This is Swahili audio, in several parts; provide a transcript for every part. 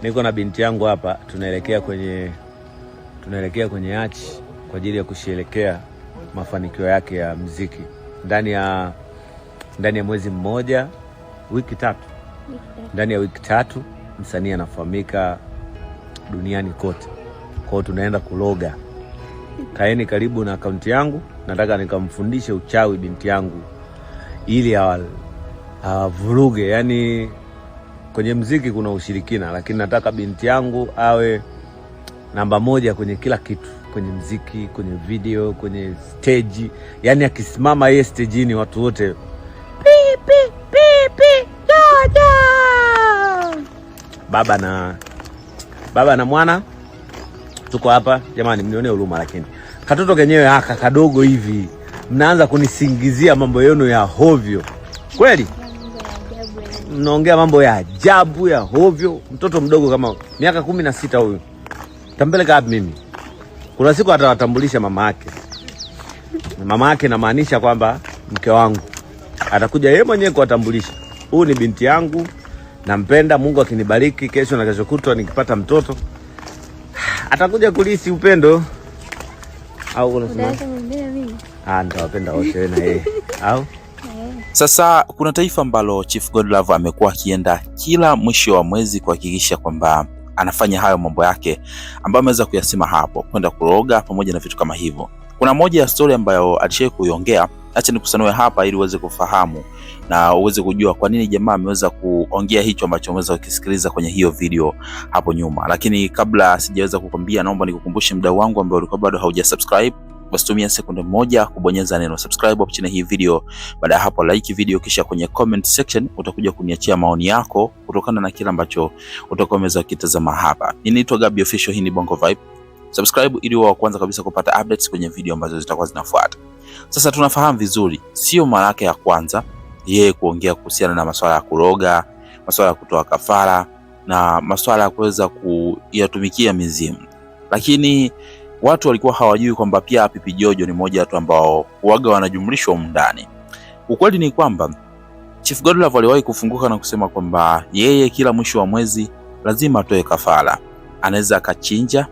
Niko na binti yangu hapa, tunaelekea kwenye achi kwa ajili ya kusherehekea mafanikio yake ya muziki ndani ya mwezi mmoja, wiki tatu. Ndani ya wiki tatu msanii anafahamika duniani kote. Kwa hiyo tunaenda kuloga. Kaeni karibu na akaunti yangu, nataka nikamfundishe uchawi binti yangu ili avuruge. Yani kwenye muziki kuna ushirikina, lakini nataka binti yangu awe namba moja kwenye kila kitu, kwenye muziki, kwenye video, kwenye stage. Yani akisimama yeye stage watu wote pipi Jojo. Baba na mwana tuko hapa jamani, mnione huruma, lakini katoto kenyewe haka kadogo hivi mnaanza kunisingizia mambo yenu ya hovyo. Kweli mnaongea mambo ya ajabu ya hovyo. Mtoto mdogo kama miaka 16 huyu tampeleka wapi mimi? Kuna siku atawatambulisha mama yake, namaanisha kwamba mke wangu atakuja yeye mwenyewe kuwatambulisha. Huyu ni binti yangu, nampenda. Mungu akinibariki kesho na kesho kutwa nikipata mtoto atakuja kulisi upendo. Au unasema mimi? Nitawapenda wote na yeye. Au sasa kuna taifa ambalo Chief Godlove amekuwa akienda kila mwisho wa mwezi kuhakikisha kwamba anafanya hayo mambo yake ambayo ameweza kuyasema hapo, kwenda kuroga pamoja na vitu kama hivyo. Kuna moja ya story ambayo alishawahi kuiongea, acha nikusanue hapa ili uweze kufahamu na uweze kujua kwa nini jamaa ameweza kuongea hicho ambacho umeweza kusikiliza kwenye hiyo video hapo nyuma. Lakini kabla sijaweza kukwambia, naomba nikukumbushe mdau wangu ambao ulikuwa bado haujasubscribe, basi tumia sekunde moja kubonyeza neno subscribe hapo chini hii video. Baada ya hapo like video, kisha kwenye comment section utakuja kuniachia maoni yako kutokana na kila ambacho utakuwa umeweza kutazama hapa. Ninaitwa Gabi Official, hii ni Bongo Vibe. Subscribe ili wa kwanza kabisa kupata updates kwenye video ambazo zitakuwa zinafuata. Sasa tunafahamu vizuri, sio mara yake ya kwanza yeye kuongea kuhusiana na masuala ya kuroga, masuala ya kutoa kafara na masuala ya kuweza kuyatumikia mizimu. Lakini watu walikuwa hawajui kwamba pia Pipi Jojo ni mmoja watu ambao huaga wanajumlishwa ndani. Ukweli ni kwamba Chief Godlove aliwahi kufunguka na kusema kwamba yeye kila mwisho wa mwezi lazima atoe kafara. Anaweza akachinja,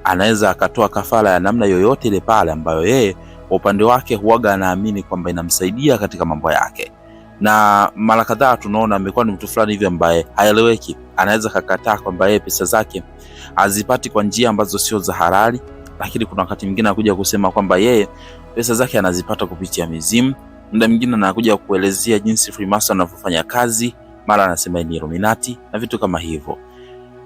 anaweza akatoa kafara ya namna yoyote ile pale ambayo yeye kwa upande wake huaga anaamini kwamba inamsaidia katika mambo yake. Na mara kadhaa tunaona amekuwa ni mtu fulani hivi ambaye haeleweki. Anaweza kakataa kwamba yeye pesa zake azipati kwa njia ambazo sio za halali, lakini kuna wakati mwingine anakuja kusema kwamba yeye pesa zake anazipata kupitia mizimu. Muda mwingine anakuja kuelezea jinsi Freemason wanavyofanya kazi, mara anasema ni Illuminati na vitu kama hivyo.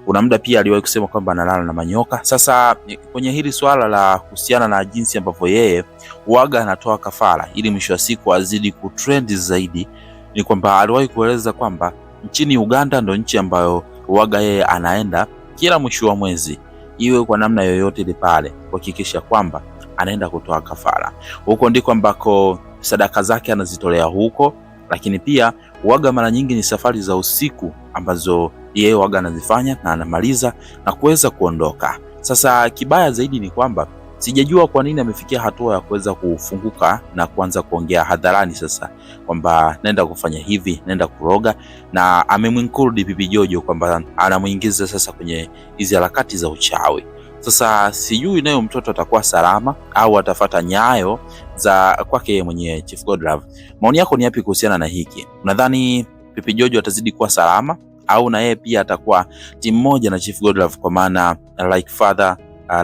Kuna muda pia aliwahi kusema kwamba analala na manyoka. Sasa kwenye hili swala la kuhusiana na jinsi ambavyo yeye huaga anatoa kafara ili mwisho wa siku azidi kutrend zaidi, ni kwamba aliwahi kueleza kwamba nchini Uganda ndo nchi ambayo huaga yeye anaenda kila mwisho wa mwezi, iwe kwa namna yoyote ile pale, kuhakikisha kwamba anaenda kutoa kafara. Huko ndiko ambako sadaka zake anazitolea huko, lakini pia huaga mara nyingi ni safari za usiku ambazo yeye huaga anazifanya na anamaliza na kuweza kuondoka. Sasa kibaya zaidi ni kwamba sijajua kwa nini amefikia hatua ya kuweza kufunguka na kuanza kuongea hadharani sasa kwamba naenda kufanya hivi, naenda kuroga, na amemwinclude Pipi Jojo kwamba anamuingiza sasa kwenye hizi harakati za uchawi. Sasa sijui nayo mtoto atakuwa salama au atafuata nyayo za kwake mwenye Chief Godlove. Maoni yako ni yapi kuhusiana na hiki? Unadhani Pipi Jojo atazidi kuwa salama au na yeye pia atakuwa timu moja na Chief Godlove, kwa maana like father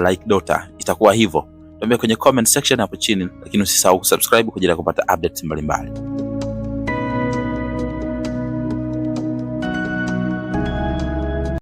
like daughter, itakuwa hivyo? Tuambie kwenye comment section hapo chini, lakini usisahau kusubscribe kwa ajili ya kupata updates mbalimbali.